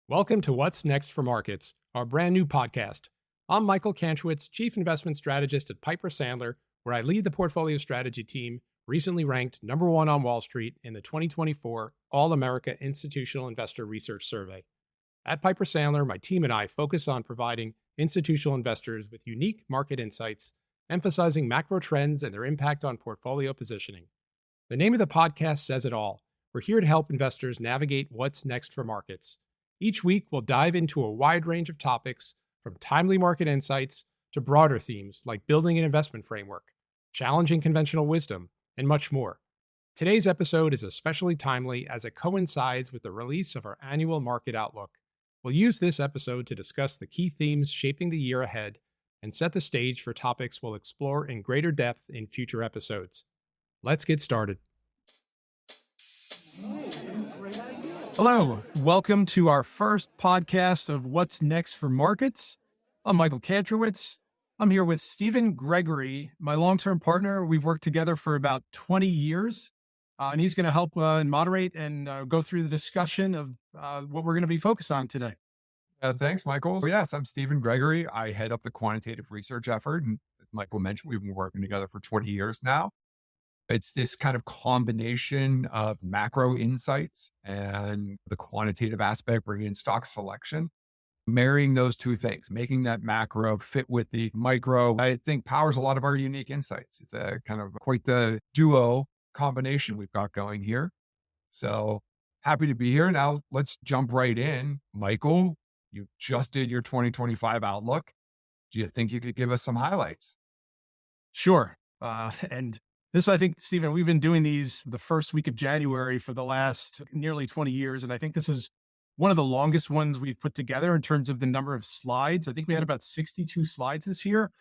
Welcome to What's Next for Markets, our brand new podcast. I'm Michael Kantrowitz, Chief Investment Strategist at Piper Sandler, where I lead the portfolio strategy team, recently ranked number one on Wall Street in the 2024 All America Institutional Investor Research Survey. At Piper Sandler, my team and I focus on providing institutional investors with unique market insights, emphasizing macro trends and their impact on portfolio positioning. The name of the podcast says it all. We're here to help investors navigate what's next for markets. Each week, we'll dive into a wide range of topics, from timely market insights to broader themes like building an investment framework, challenging conventional wisdom, and much more. Today's episode is especially timely as it coincides with the release of our annual market outlook. We'll use this episode to discuss the key themes shaping the year ahead and set the stage for topics we'll explore in greater depth in future episodes. Let's get started. Hello, welcome to our first podcast of What's Next for Markets. I'm Michael Kantrowitz. I'm here with Stephen Gregory, my long-term partner. We've worked together for about 20 years, and he's going to help moderate and go through the discussion of what we're going to be focused on today. Thanks, Michael. Yes, I'm Stephen Gregory. I head up the quantitative research effort. And as Michael mentioned, we've been working together for 20 years now. It's this kind of combination of macro insights and the quantitative aspect, bringing in stock selection, marrying those two things, making that macro fit with the micro, I think powers a lot of our unique insights. It's a kind of quite the duo combination we've got going here. So happy to be here. Now let's jump right in. Michael, you just did your 2025 outlook. Do you think you could give us some highlights? Sure. And this, I think, Stephen, we've been doing these the first week of January for the last nearly 20 years. And I think this is one of the longest ones we've put together in terms of the number of slides. I think we had about 62 slides this year.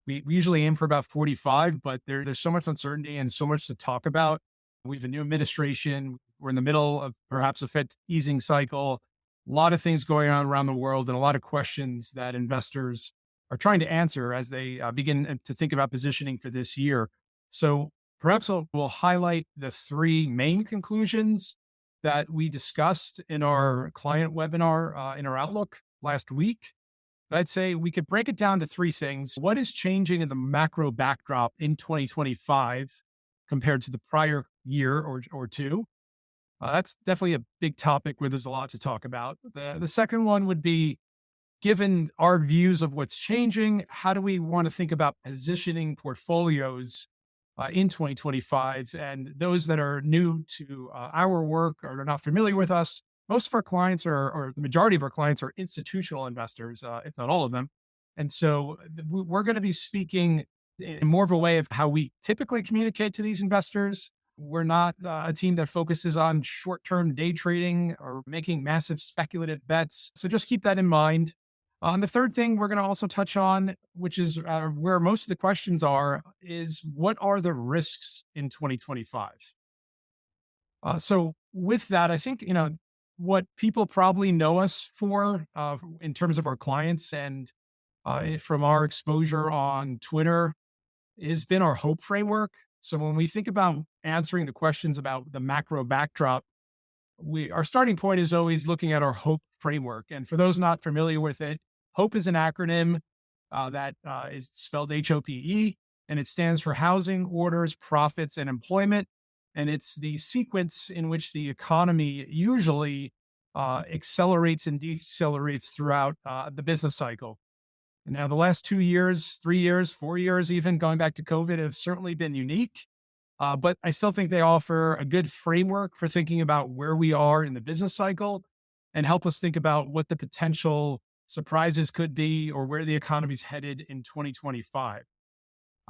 We usually aim for about 45, but there's so much uncertainty and so much to talk about. We have a new administration. We're in the middle of perhaps a Fed easing cycle, a lot of things going on around the world, and a lot of questions that investors are trying to answer as they begin to think about positioning for this year. So perhaps we'll highlight the three main conclusions that we discussed in our client webinar in our Outlook last week. I'd say we could break it down to three things. What is changing in the macro backdrop in 2025 compared to the prior year or two? That's definitely a big topic where there's a lot to talk about. The second one would be, given our views of what's changing, how do we want to think about positioning portfolios in 2025? And those that are new to our work or are not familiar with us, most of our clients or the majority of our clients are institutional investors, if not all of them. And so we're going to be speaking in more of a way of how we typically communicate to these investors. We're not a team that focuses on short-term day trading or making massive speculative bets. So just keep that in mind. And the third thing we're going to also touch on, which is where most of the questions are, is what are the risks in 2025? So with that, I think, what people probably know us for in terms of our clients and from our exposure on Twitter has been our HOPE framework. So when we think about answering the questions about the macro backdrop, our starting point is always looking at our HOPE framework. And for those not familiar with it, HOPE is an acronym that is spelled HOPE, and it stands for Housing, Orders, Profits, and Employment. And it's the sequence in which the economy usually accelerates and decelerates throughout the business cycle. And now the last 2 years, 3 years, 4 years, even going back to COVID, have certainly been unique. But I still think they offer a good framework for thinking about where we are in the business cycle and help us think about what the potential surprises could be or where the economy's headed in 2025.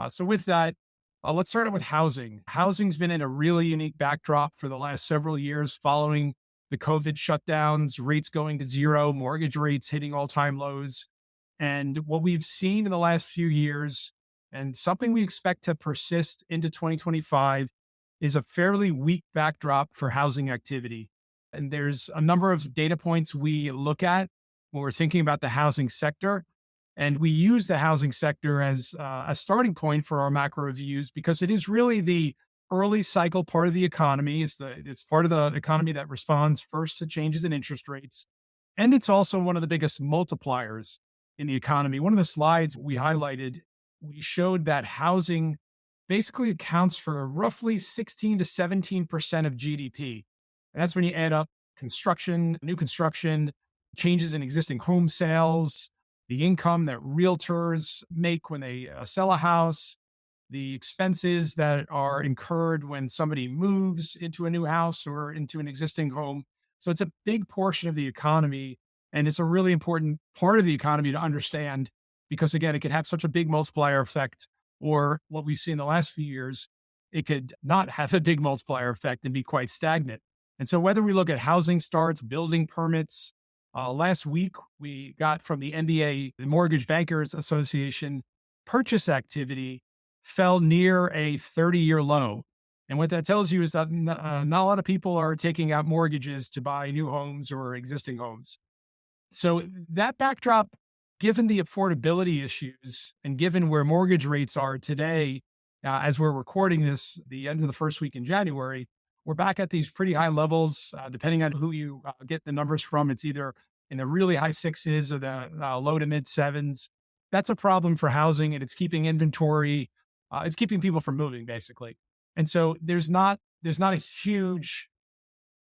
So with that, let's start out with housing. Housing's been in a really unique backdrop for the last several years following the COVID shutdowns, rates going to zero, mortgage rates hitting all-time lows. And what we've seen in the last few years, and something we expect to persist into 2025, is a fairly weak backdrop for housing activity. And there's a number of data points we look at when we're thinking about the housing sector. And we use the housing sector as a starting point for our macro reviews because it is really the early cycle part of the economy. It's part of the economy that responds first to changes in interest rates. And it's also one of the biggest multipliers in the economy. One of the slides we highlighted, we showed that housing basically accounts for roughly 16 to 17% of GDP. And that's when you add up construction, new construction, changes in existing home sales, the income that realtors make when they sell a house, the expenses that are incurred when somebody moves into a new house or into an existing home. So it's a big portion of the economy. And it's a really important part of the economy to understand because, again, it could have such a big multiplier effect. Or what we've seen in the last few years, it could not have a big multiplier effect and be quite stagnant. And so, whether we look at housing starts, building permits, last week we got from the NBA, the Mortgage Bankers Association, purchase activity fell near a 30-year low. And what that tells you is that not a lot of people are taking out mortgages to buy new homes or existing homes. So that backdrop, given the affordability issues and given where mortgage rates are today, as we're recording this, the end of the first week in January, we're back at these pretty high levels. Depending on who you get the numbers from, it's either in the really high sixes or the low to mid sevens. That's a problem for housing, and it's keeping inventory. It's keeping people from moving, basically. And so there's not a huge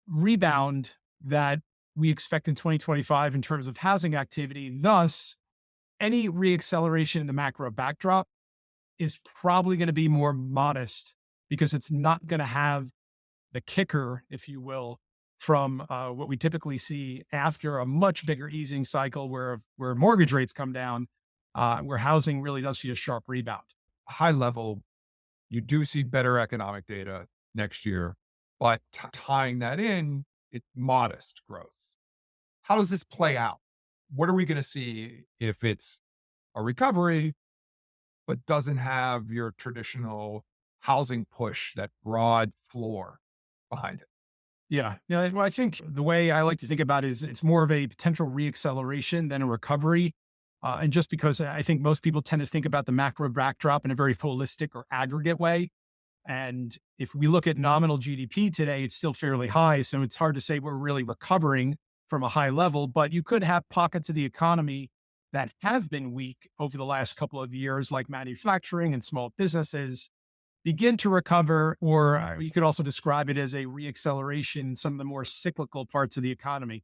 rebound that we expect in 2025 in terms of housing activity. Thus, any reacceleration in the macro backdrop is probably going to be more modest because it's not going to have the kicker, if you will, from what we typically see after a much bigger easing cycle where mortgage rates come down, where housing really does see a sharp rebound. High level, you do see better economic data next year, but tying that in, it's modest growth. How does this play out? What are we going to see if it's a recovery, but doesn't have your traditional housing push, that broad floor behind it? Yeah. Yeah. Well, I think the way I like to think about it is it's more of a potential reacceleration than a recovery. And just because I think most people tend to think about the macro backdrop in a very holistic or aggregate way. And if we look at nominal GDP today, it's still fairly high. So it's hard to say we're really recovering from a high level, but you could have pockets of the economy that have been weak over the last couple of years, like manufacturing and small businesses begin to recover, or you could also describe it as a reacceleration in some of the more cyclical parts of the economy.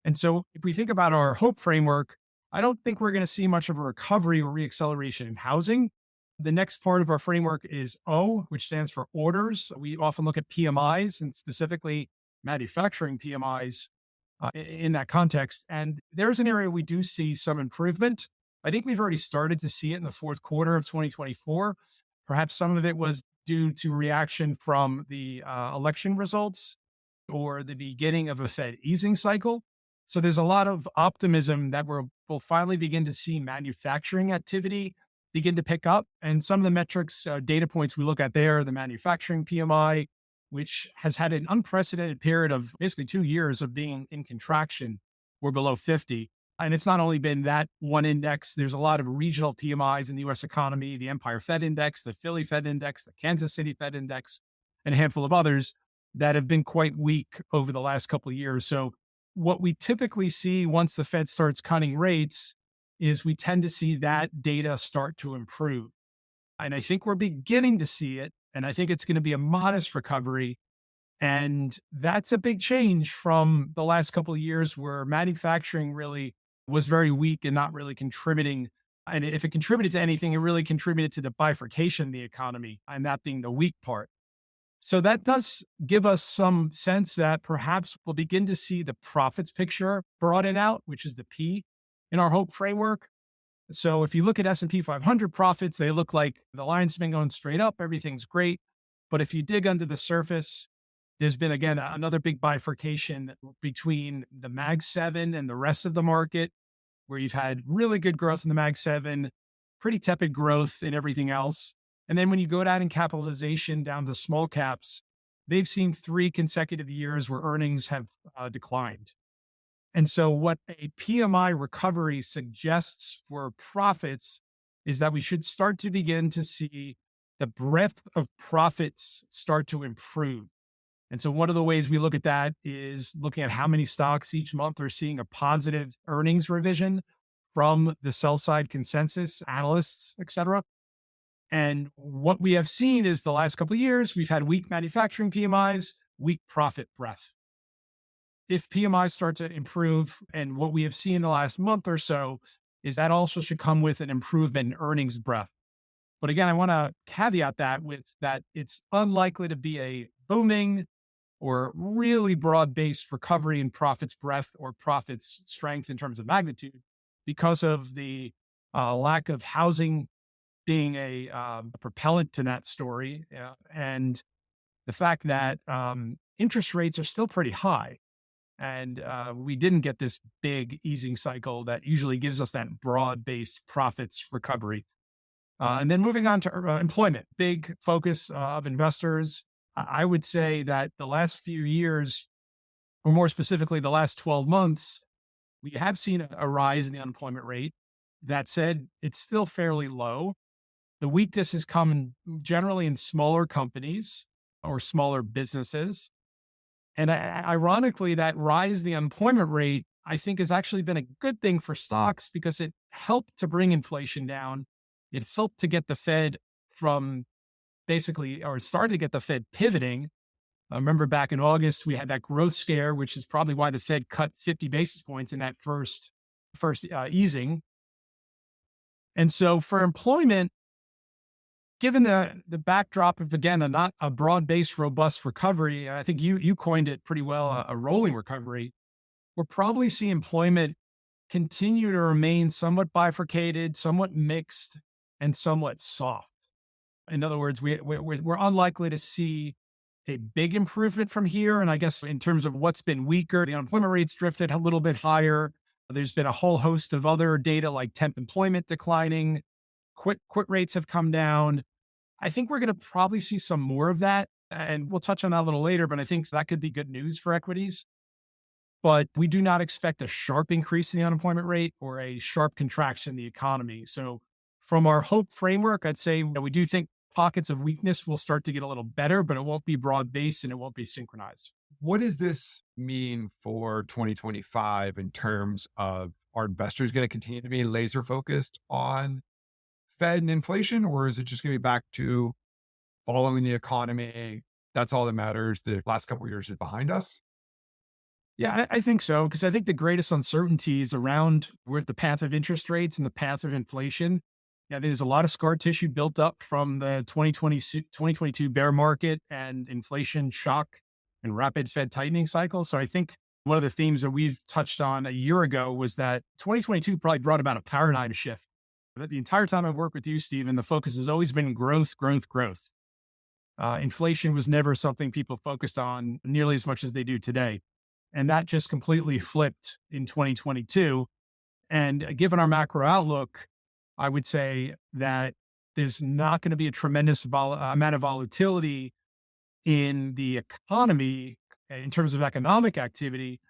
And so if we think about our hope framework, I don't think we're going to see much of a recovery or reacceleration in housing. The next part of our framework is O, which stands for orders. We often look at PMIs and specifically manufacturing PMIs in that context. And there's an area we do see some improvement. I think we've already started to see it in the fourth quarter of 2024. Perhaps some of it was due to reaction from the election results or the beginning of a Fed easing cycle. So there's a lot of optimism that we'll finally begin to see manufacturing activity begin to pick up. And some of the metrics, data points we look at there, the manufacturing PMI, which has had an unprecedented period of basically 2 years of being in contraction, we're below 50. And it's not only been that one index, there's a lot of regional PMIs in the US economy, the Empire Fed Index, the Philly Fed Index, the Kansas City Fed Index, and a handful of others that have been quite weak over the last couple of years. So what we typically see once the Fed starts cutting rates is we tend to see that data start to improve. And I think we're beginning to see it. And I think it's going to be a modest recovery. And that's a big change from the last couple of years where manufacturing really was very weak and not really contributing. And if it contributed to anything, it really contributed to the bifurcation of the economy and that being the weak part. So that does give us some sense that perhaps we'll begin to see the profits picture broaden out, which is the P in our hope framework. So if you look at S&P 500 profits, they look like the line's been going straight up. Everything's great. But if you dig under the surface, there's been, again, another big bifurcation between the Mag 7 and the rest of the market, where you've had really good growth in the Mag 7, pretty tepid growth in everything else. And then when you go down in capitalization down to small caps, they've seen 3 consecutive years where earnings have declined. And so, what a PMI recovery suggests for profits is that we should start to begin to see the breadth of profits start to improve. And so one of the ways we look at that is looking at how many stocks each month are seeing a positive earnings revision from the sell side consensus analysts, et cetera. And what we have seen is the last couple of years, we've had weak manufacturing PMIs, weak profit breadth. If PMIs start to improve, and what we have seen in the last month or so is that also should come with an improvement in earnings breadth. But again, I want to caveat that with that it's unlikely to be a booming or really broad based recovery in profits breadth or profits strength in terms of magnitude because of the lack of housing being a propellant to that story, and the fact that interest rates are still pretty high. And we didn't get this big easing cycle that usually gives us that broad based profits recovery. And then moving on to employment, big focus of investors. I would say that the last few years, or more specifically, the last 12 months, we have seen a rise in the unemployment rate. That said, it's still fairly low. The weakness has come generally in smaller companies or smaller businesses. And ironically, that rise in the unemployment rate, I think, has actually been a good thing for stocks because it helped to bring inflation down. It helped to get the Fed from basically, or started to get the Fed pivoting. I remember back in August, we had that growth scare, which is probably why the Fed cut 50 basis points in that first easing. And so for employment, given the backdrop of again not a broad based robust recovery, I think you coined it pretty well, a rolling recovery. We'll probably see employment continue to remain somewhat bifurcated, somewhat mixed, and somewhat soft. In other words, we're unlikely to see a big improvement from here. And I guess in terms of what's been weaker, the unemployment rates drifted a little bit higher. There's been a whole host of other data like temp employment declining, quit rates have come down. I think we're going to probably see some more of that. And we'll touch on that a little later, but I think that could be good news for equities. But we do not expect a sharp increase in the unemployment rate or a sharp contraction in the economy. So, from our hope framework, I'd say we do think pockets of weakness will start to get a little better, but it won't be broad based and it won't be synchronized. What does this mean for 2025 in terms of are investors going to continue to be laser focused on Fed and inflation, or is it just going to be back to following the economy? That's all that matters. The last couple of years is behind us. Yeah, I think so, because I think the greatest uncertainty is around where the path of interest rates and the path of inflation. Yeah, there's a lot of scar tissue built up from the 2022 bear market and inflation shock and rapid Fed tightening cycle. So I think one of the themes that we've touched on a year ago was that 2022 probably brought about a paradigm shift. That the entire time I've worked with you, Stephen, the focus has always been growth, growth, growth. Inflation was never something people focused on nearly as much as they do today. And that just completely flipped in 2022. And given our macro outlook, I would say that there's not going to be a tremendous amount of volatility in the economy in terms of economic activity,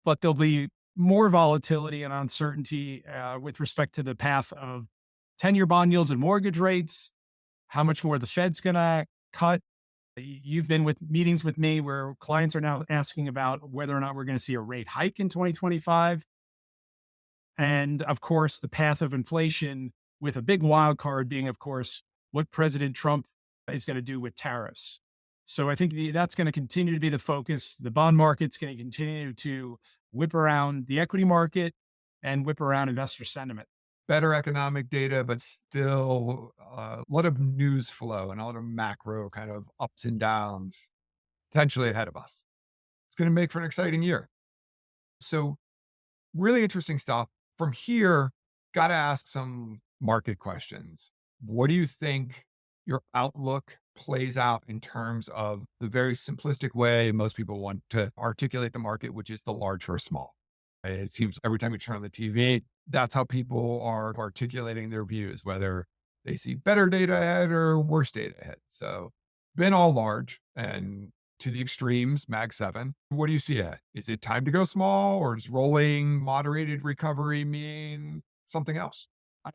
but there'll be more volatility and uncertainty with respect to the path of 10-year bond yields and mortgage rates, how much more the Fed's going to cut. You've been with meetings with me where clients are now asking about whether or not we're going to see a rate hike in 2025. And of course, the path of inflation, with a big wild card being, of course, what President Trump is going to do with tariffs. So I think that's going to continue to be the focus. The bond market's going to continue to whip around the equity market and whip around investor sentiment. Better economic data, but still a lot of news flow and a lot of macro kind of ups and downs potentially ahead of us. It's going to make for an exciting year. So, really interesting stuff. From here, got to ask some market questions. What do you think your outlook plays out in terms of the very simplistic way most people want to articulate the market, which is the large or small? It seems every time you turn on the TV, that's how people are articulating their views, whether they see better data ahead or worse data ahead. So, been all large and to the extremes, Mag 7. What do you see ahead? Is it time to go small, or does rolling moderated recovery mean something else?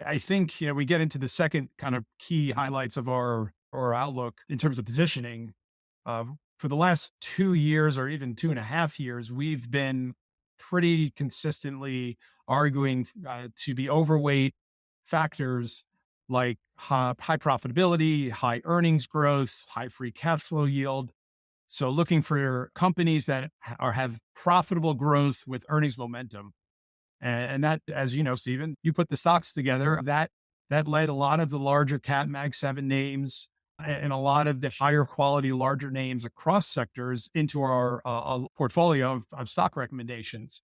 I think we get into the second kind of key highlights of our outlook in terms of positioning. for the last 2 years or even 2.5 years, we've been pretty consistently arguing to be overweight factors like high profitability, high earnings growth, high free cash flow yield. So looking for companies that have profitable growth with earnings momentum. And that, as you know, Stephen, you put the stocks together, that led a lot of the larger Cat Mag 7 names and a lot of the higher quality, larger names across sectors into our portfolio of stock recommendations.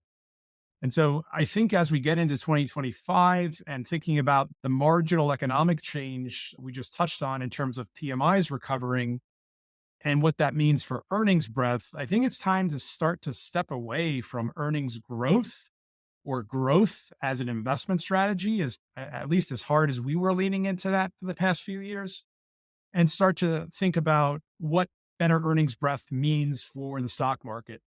And so I think as we get into 2025 and thinking about the marginal economic change we just touched on in terms of PMIs recovering and what that means for earnings breadth, I think it's time to start to step away from earnings growth or growth as an investment strategy, as at least as hard as we were leaning into that for the past few years, and start to think about what better earnings breadth means for the stock market.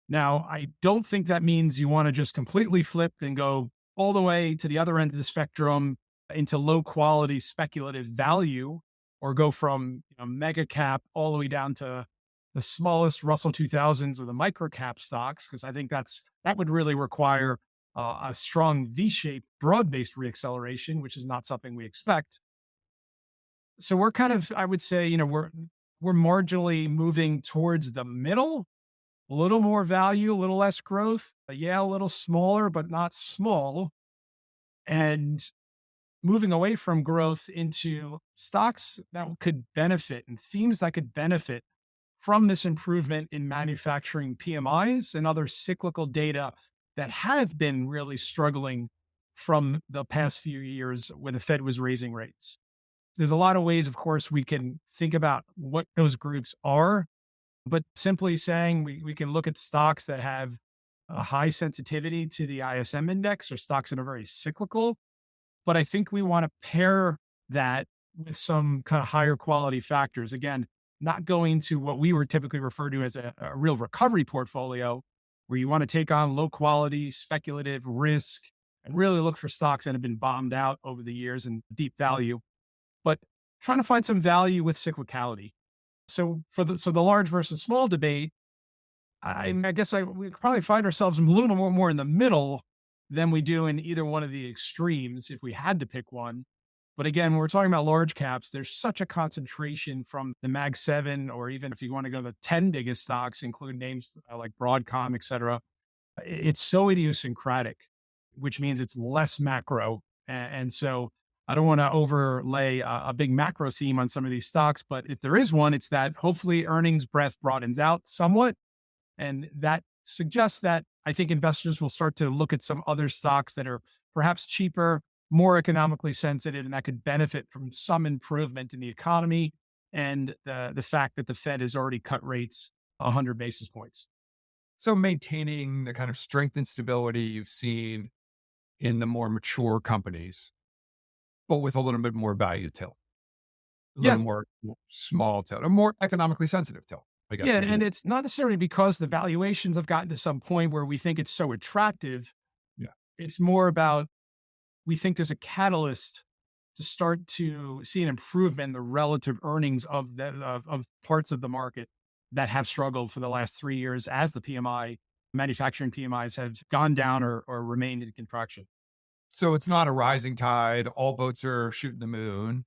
Now, I don't think that means you want to just completely flip and go all the way to the other end of the spectrum into low quality speculative value, or go from mega cap all the way down to the smallest Russell 2000s or the micro cap stocks, because I think that would really require a strong V-shaped broad based reacceleration, which is not something we expect. So we're kind of, I would say, we're marginally moving towards the middle, a little more value, a little less growth. Yeah, a little smaller, but not small. And moving away from growth into stocks that could benefit and themes that could benefit from this improvement in manufacturing PMIs and other cyclical data that have been really struggling from the past few years when the Fed was raising rates. There's a lot of ways, of course, we can think about what those groups are, but simply saying we can look at stocks that have a high sensitivity to the ISM index or stocks that are very cyclical. But I think we want to pair that with some kind of higher quality factors. Again, not going to what we were typically referred to as a real recovery portfolio, where you want to take on low quality, speculative risk and really look for stocks that have been bombed out over the years and deep value, but trying to find some value with cyclicality. So the large versus small debate, I guess we probably find ourselves a little more in the middle than we do in either one of the extremes if we had to pick one. But again, when we're talking about large caps, there's such a concentration from the Mag 7, or even if you want to go to the 10 biggest stocks, include names like Broadcom, et cetera. It's so idiosyncratic, which means it's less macro. And so I don't want to overlay a big macro theme on some of these stocks, but if there is one, it's that hopefully earnings breadth broadens out somewhat. And that suggests that I think investors will start to look at some other stocks that are perhaps cheaper, more economically sensitive, and that could benefit from some improvement in the economy and the fact that the Fed has already cut rates 100 basis points. So maintaining the kind of strength and stability you've seen in the more mature companies, but with a little bit more value tilt, a Yeah. little more small tilt, a more economically sensitive tilt, I guess. Yeah. Would And be, it's not necessarily because the valuations have gotten to some point where we think it's so attractive. yeah. It's more about we think there's a catalyst to start to see an improvement in the relative earnings of parts of the market that have struggled for the last 3 years as the PMI manufacturing PMIs have gone down or remained in contraction. So it's not a rising tide, all boats are shooting the moon.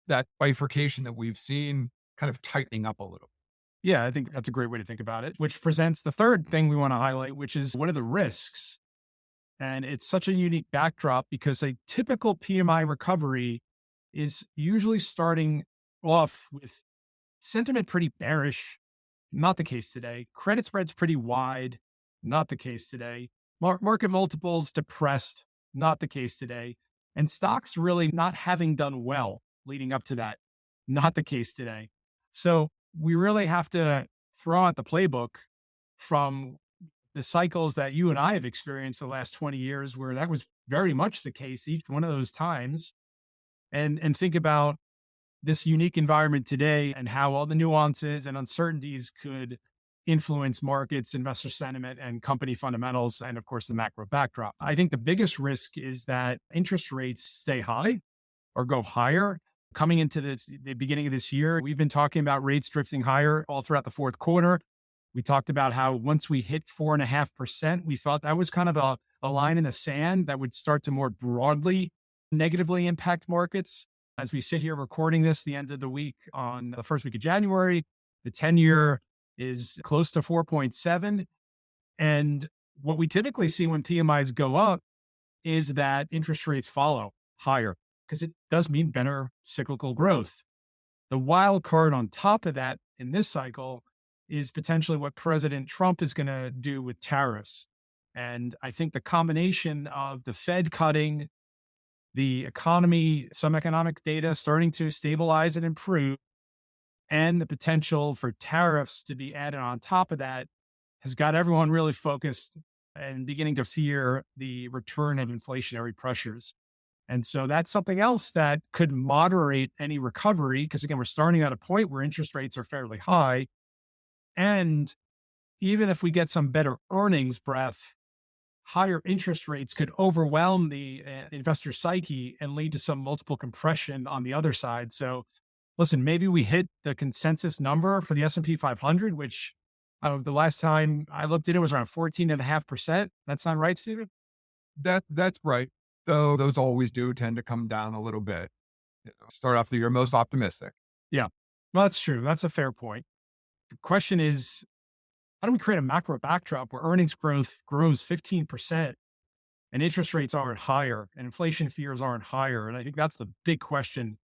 That bifurcation that we've seen kind of tightening up a little. Yeah, I think that's a great way to think about it, which presents the third thing we want to highlight, which is what are the risks? And it's such a unique backdrop because a typical PMI recovery is usually starting off with sentiment pretty bearish. Not the case today. Credit spreads pretty wide. Not the case today. Market multiples depressed. Not the case today. And stocks really not having done well leading up to that. Not the case today. So we really have to throw out the playbook from the cycles that you and I have experienced for the last 20 years, where that was very much the case each one of those times, and think about this unique environment today and how all the nuances and uncertainties could influence markets, investor sentiment, and company fundamentals, and of course, the macro backdrop. I think the biggest risk is that interest rates stay high or go higher. Coming into the beginning of this year, we've been talking about rates drifting higher all throughout the fourth quarter. We talked about how once we hit 4.5%, we thought that was kind of a line in the sand that would start to more broadly negatively impact markets. As we sit here recording this, the end of the week on the first week of January, the 10-year is close to 4.7. And what we typically see when PMIs go up is that interest rates follow higher because it does mean better cyclical growth. The wild card on top of that in this cycle is potentially what President Trump is going to do with tariffs. And I think the combination of the Fed cutting, the economy, some economic data starting to stabilize and improve, and the potential for tariffs to be added on top of that has got everyone really focused and beginning to fear the return of inflationary pressures. And so that's something else that could moderate any recovery. Because again, we're starting at a point where interest rates are fairly high. And even if we get some better earnings breath, higher interest rates could overwhelm the investor psyche and lead to some multiple compression on the other side. So listen, maybe we hit the consensus number for the S&P 500, which the last time I looked at it was around 14.5%. That sound right, Stephen? That's right. Though those always do tend to come down a little bit. Start off the year most optimistic. Yeah. Well, that's true. That's a fair point. The question is, how do we create a macro backdrop where earnings growth grows 15% and interest rates aren't higher and inflation fears aren't higher? And I think that's the big question.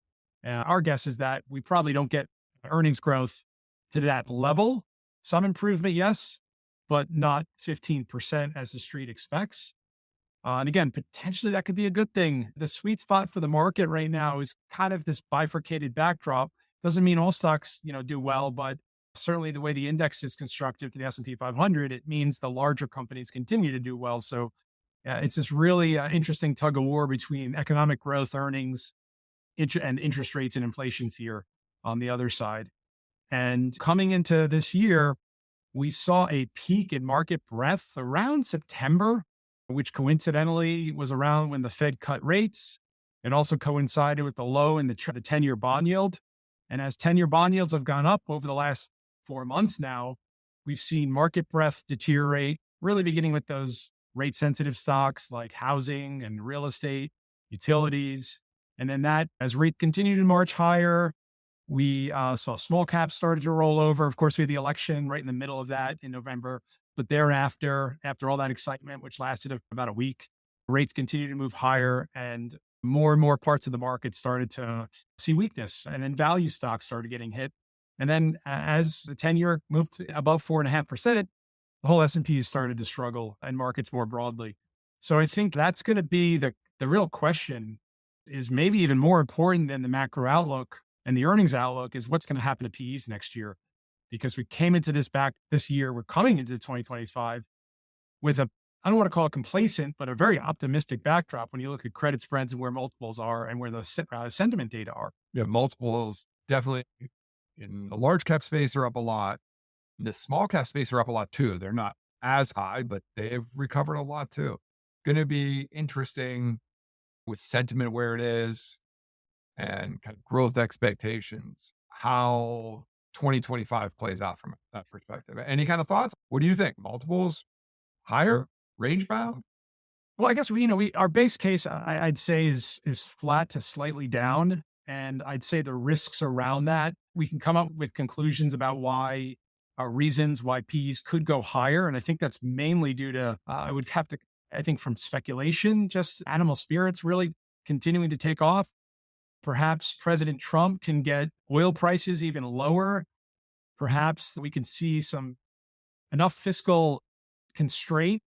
Our guess is that we probably don't get earnings growth to that level. Some improvement, yes, but not 15% as the street expects. And again, potentially that could be a good thing. The sweet spot for the market right now is kind of this bifurcated backdrop. Doesn't mean all stocks, do well, but certainly the way the index is constructed to the S&P 500, it means the larger companies continue to do well. So it's this really interesting tug of war between economic growth, earnings, and interest rates and inflation fear on the other side. And coming into this year, we saw a peak in market breadth around September, which coincidentally was around when the Fed cut rates. It also coincided with the low in the 10-year bond yield. And as 10-year bond yields have gone up over the last 4 months now, we've seen market breadth deteriorate, really beginning with those rate sensitive stocks like housing and real estate, utilities. And then that, as rate continued to march higher, we saw small caps started to roll over. Of course, we had the election right in the middle of that in November. But thereafter, after all that excitement, which lasted about a week, rates continued to move higher and more parts of the market started to see weakness. And then value stocks started getting hit. And then as the 10-year moved to above 4.5%, the whole S&P started to struggle and markets more broadly. So I think that's going to be the real question, is maybe even more important than the macro outlook and the earnings outlook, is what's going to happen to PEs next year. Because we came into this year, we're coming into 2025 with I don't want to call it complacent, but a very optimistic backdrop when you look at credit spreads and where multiples are and where the sentiment data are. Yeah, multiples definitely in the large cap space are up a lot. The small cap space are up a lot too. They're not as high, but they've recovered a lot too. Going to be interesting with sentiment where it is and kind of growth expectations, how 2025 plays out from that perspective. Any kind of thoughts? What do you think? Multiples higher, range bound? Well, I guess our base case, I'd say is flat to slightly down. And I'd say the risks around that, we can come up with conclusions about reasons why P's could go higher. And I think that's mainly due to, I think from speculation, just animal spirits really continuing to take off. Perhaps President Trump can get oil prices even lower. Perhaps we can see enough fiscal constraint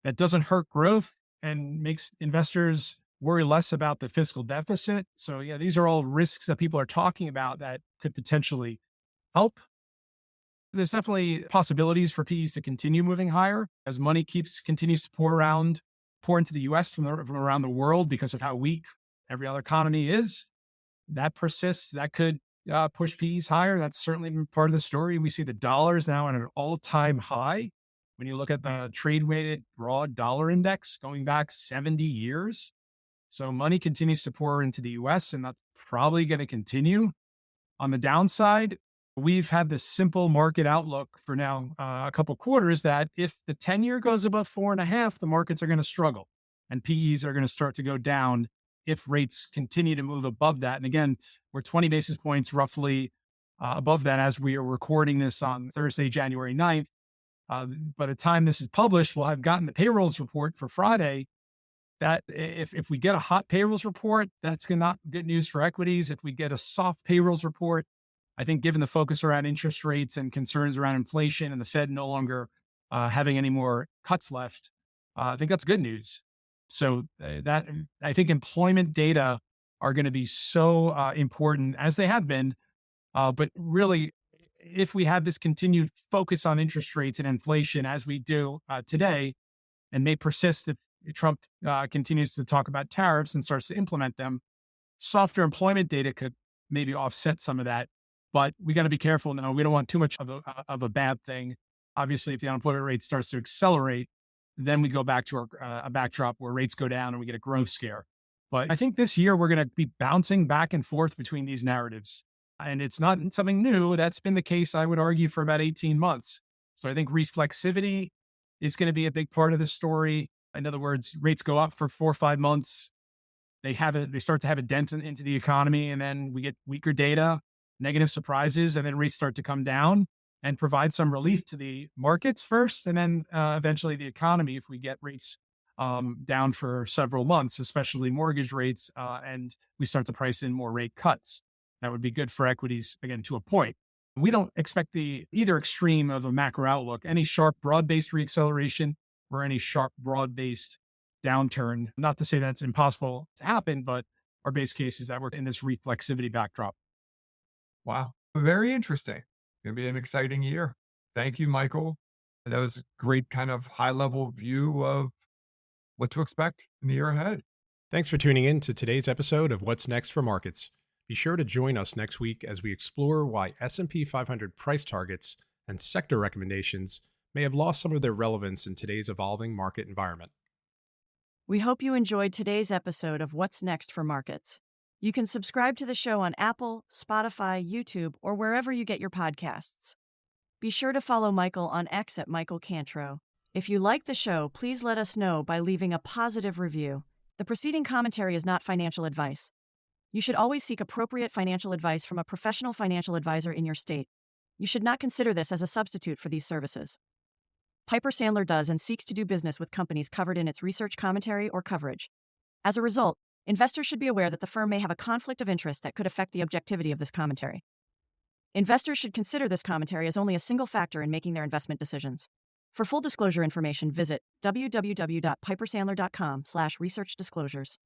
that doesn't hurt growth and makes investors worry less about the fiscal deficit. So yeah, these are all risks that people are talking about that could potentially help. There's definitely possibilities for P's to continue moving higher as money continues to pour into the US from around the world because of how weak every other economy is. That persists. That could push P's higher. That's certainly been part of the story. We see the dollars now at an all-time high. When you look at the trade weighted broad dollar index going back 70 years. So money continues to pour into the US, and that's probably going to continue. On the downside, we've had this simple market outlook for now a couple quarters that if the 10-year goes above 4.5, the markets are going to struggle and PEs are going to start to go down if rates continue to move above that. And again, we're 20 basis points roughly above that as we are recording this on Thursday, January 9th. By the time this is published, we'll have gotten the payrolls report for Friday. That if we get a hot payrolls report, that's not good news for equities. If we get a soft payrolls report, I think given the focus around interest rates and concerns around inflation and the Fed no longer having any more cuts left, I think that's good news. So that I think employment data are going to be so important as they have been. But really, if we have this continued focus on interest rates and inflation as we do today, and may persist if Trump continues to talk about tariffs and starts to implement them, softer employment data could maybe offset some of that. But we got to be careful now. We don't want too much of a bad thing. Obviously, if the unemployment rate starts to accelerate, then we go back to a backdrop where rates go down and we get a growth scare. But I think this year we're going to be bouncing back and forth between these narratives. And it's not something new. That's been the case, I would argue, for about 18 months. So I think reflexivity is going to be a big part of the story. In other words, rates go up for 4 or 5 months. They start to have a dent into the economy, and then we get weaker data, negative surprises, and then rates start to come down and provide some relief to the markets first, and then eventually the economy if we get rates down for several months, especially mortgage rates, and we start to price in more rate cuts. That would be good for equities, again, to a point. We don't expect either extreme of a macro outlook, any sharp broad-based reacceleration or any sharp broad-based downturn. Not to say that's impossible to happen, but our base case is that we're in this reflexivity backdrop. Wow. Very interesting. Gonna be an exciting year. Thank you, Michael. That was a great kind of high level view of what to expect in the year ahead. Thanks for tuning in to today's episode of What's Next for Markets. Be sure to join us next week as we explore why S&P 500 price targets and sector recommendations may have lost some of their relevance in today's evolving market environment. We hope you enjoyed today's episode of What's Next for Markets. You can subscribe to the show on Apple, Spotify, YouTube, or wherever you get your podcasts. Be sure to follow Michael on X at Michael Cantro. If you like the show, please let us know by leaving a positive review. The preceding commentary is not financial advice. You should always seek appropriate financial advice from a professional financial advisor in your state. You should not consider this as a substitute for these services. Piper Sandler does and seeks to do business with companies covered in its research commentary or coverage. As a result, investors should be aware that the firm may have a conflict of interest that could affect the objectivity of this commentary. Investors should consider this commentary as only a single factor in making their investment decisions. For full disclosure information, visit www.pipersandler.com/researchdisclosures.